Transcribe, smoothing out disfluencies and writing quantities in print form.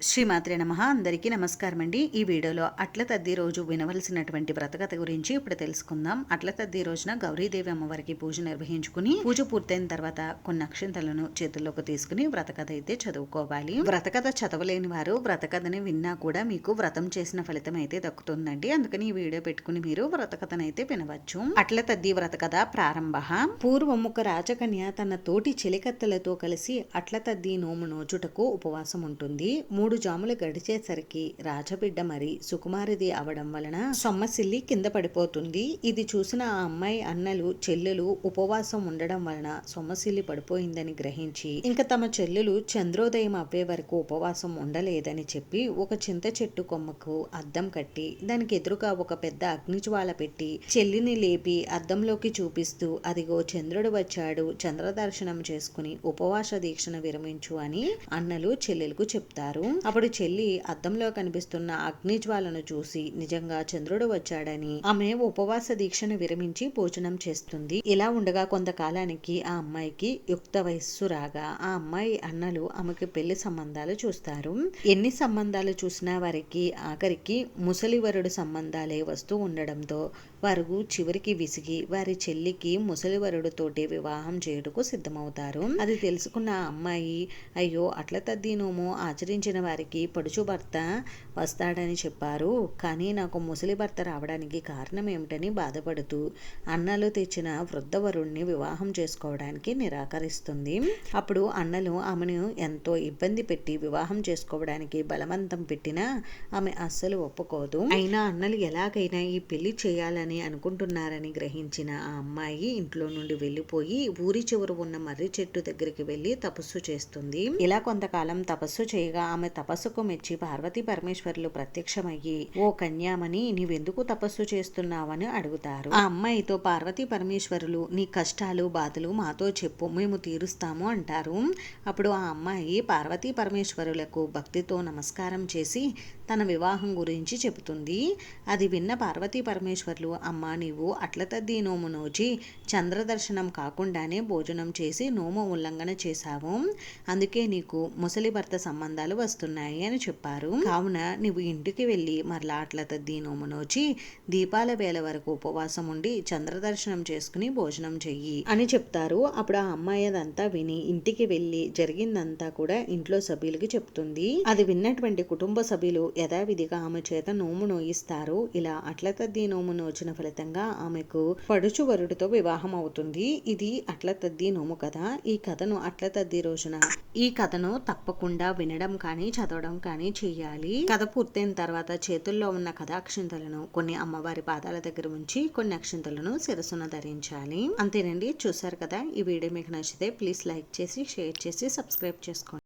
శ్రీమాత్రే నమః. అందరికీ నమస్కారం అండి. ఈ వీడియోలో అట్ల తద్ది రోజు వినవలసినటువంటి వ్రతకథ గురించి ఇప్పుడు తెలుసుకుందాం. అట్ల తద్ది రోజున గౌరీదేవి అమ్మవారికి పూజ నిర్వహించుకుని పూజ పూర్తయిన తర్వాత కొన్ని అక్షింతలను చేతుల్లోకి తీసుకుని వ్రతకథ అయితే చదువుకోవాలి. వ్రతకథ చదవలేని వారు వ్రతకథని విన్నా కూడా మీకు వ్రతం చేసిన ఫలితం అయితే దక్కుతుందండి. అందుకని ఈ వీడియో పెట్టుకుని మీరు వ్రతకథను అయితే వినవచ్చు. అట్ల తద్ది వ్రతకథ ప్రారంభ. పూర్వం ఒక రాజకన్య తన తోటి చెలికత్తెలతో కలిసి అట్ల తద్ది నోము నోచుటకు ఉపవాసం ఉంటుంది. 3 జాములు గడిచేసరికి రాజబిడ్డ మరి సుకుమారిది అవడం వలన సొమ్మసిల్లి కింద పడిపోతుంది. ఇది చూసిన ఆ అమ్మాయి అన్నలు చెల్లెలు ఉపవాసం ఉండడం వలన సొమ్మసిల్లి పడిపోయిందని గ్రహించి ఇంకా తమ చెల్లెలు చంద్రోదయం అవ్వే వరకు ఉపవాసం ఉండలేదని చెప్పి ఒక చింత చెట్టు కొమ్మకు అద్దం కట్టి దానికి ఎదురుగా ఒక పెద్ద అగ్నిజ్వాల పెట్టి చెల్లిని లేపి అద్దంలోకి చూపిస్తూ అదిగో చంద్రుడు వచ్చాడు, చంద్రదర్శనం చేసుకుని ఉపవాస దీక్షను విరమించు అని అన్నలు చెల్లెలకు చెప్తారు. అప్పుడు చెల్లి అద్దంలో కనిపిస్తున్న అగ్నిజ్వాలను చూసి నిజంగా చంద్రుడు వచ్చాడని ఆమె ఉపవాస దీక్షను విరమించి భోజనం చేస్తుంది. ఇలా ఉండగా కొంతకాలానికి ఆ అమ్మాయికి యుక్త వయస్సు రాగా ఆ అమ్మాయి అన్నలు ఆమెకి పెళ్లి సంబంధాలు చూస్తారు. ఎన్ని సంబంధాలు చూసినా వారికి ఆఖరికి ముసలివరుడు సంబంధాలే వస్తూ ఉండడంతో వారు చివరికి విసిగి వారి చెల్లికి ముసలివరుడుతోటి వివాహం చేయుటకు సిద్ధమవుతారు. అది తెలుసుకున్న ఆ అమ్మాయి అయ్యో అట్ల తద్ది నోము ఆచరించిన వారికి పడుచు భర్త వస్తాడని చెప్పారు, కానీ నాకు ముసలి భర్త రావడానికి కారణం ఏమిటని బాధపడుతూ అన్నలు తెచ్చిన వృద్ధవరుణ్ణి వివాహం చేసుకోవడానికి నిరాకరిస్తుంది. అప్పుడు అన్నలు ఆమెను ఎంతో ఇబ్బంది పెట్టి వివాహం చేసుకోవడానికి బలవంతం పెట్టినా ఆమె అస్సలు ఒప్పుకోదు. అయినా అన్నలు ఎలాగైనా ఈ పెళ్లి చేయాలని అనుకుంటున్నారని గ్రహించిన ఆ అమ్మాయి ఇంట్లో నుండి వెళ్ళిపోయి ఊరి చివర ఉన్న మర్రి చెట్టు దగ్గరికి వెళ్లి తపస్సు చేస్తుంది. ఇలా కొంతకాలం తపస్సు చేయగా ఆమె తపస్సుకు మెచ్చి పార్వతీ పరమేశ్వరులు ప్రత్యక్షమయ్యి ఓ కన్యామని నీవెందుకు తపస్సు చేస్తున్నావని అడుగుతారు. ఆ అమ్మాయితో పార్వతీ పరమేశ్వరులు నీ కష్టాలు బాధలు మాతో చెప్పు, మేము తీరుస్తాము అంటారు. అప్పుడు ఆ అమ్మాయి పార్వతీ పరమేశ్వరులకు భక్తితో నమస్కారం చేసి తన వివాహం గురించి చెబుతుంది. అది విన్న పార్వతీ పరమేశ్వరులు అమ్మా నీవు అట్ల తద్ది నోము నోచి చంద్రదర్శనం కాకుండానే భోజనం చేసి నోము ఉల్లంఘన చేశావు, అందుకే నీకు ముసలి భర్త సంబంధాలు వస్తున్నాయి అని చెప్పారు. కావున నువ్వు ఇంటికి వెళ్ళి మరలా అట్ల తద్ది నోము నోచి దీపాల వేళ వరకు ఉపవాసం ఉండి చంద్రదర్శనం చేసుకుని భోజనం చెయ్యి అని చెప్తారు. అప్పుడు ఆ అమ్మాయి అదంతా విని ఇంటికి వెళ్ళి జరిగిందంతా కూడా ఇంట్లో సభ్యులకి చెప్తుంది. అది విన్నటువంటి కుటుంబ సభ్యులు యథావిధిగా ఆమె చేత నోము నోయిస్తారు. ఇలా అట్ల తద్ది నోము నోచిన ఫలితంగా ఆమెకు పడుచు వరుడితో వివాహం అవుతుంది. ఇది అట్ల తద్ది నోము కథ. ఈ కథను అట్ల తద్ది రోజున ఈ కథను తప్పకుండా వినడం కానీ చదవడం కానీ చెయ్యాలి. కథ పూర్తయిన తర్వాత చేతుల్లో ఉన్న కథాక్షింతలను కొన్ని అమ్మవారి పాదాల దగ్గర ఉంచి కొన్ని అక్షింతలను శిరస్సున ధరించాలి. అంతేనండి. చూసారు కదా. ఈ వీడియో మీకు నచ్చితే ప్లీజ్ లైక్ చేసి షేర్ చేసి సబ్స్క్రైబ్ చేసుకోండి.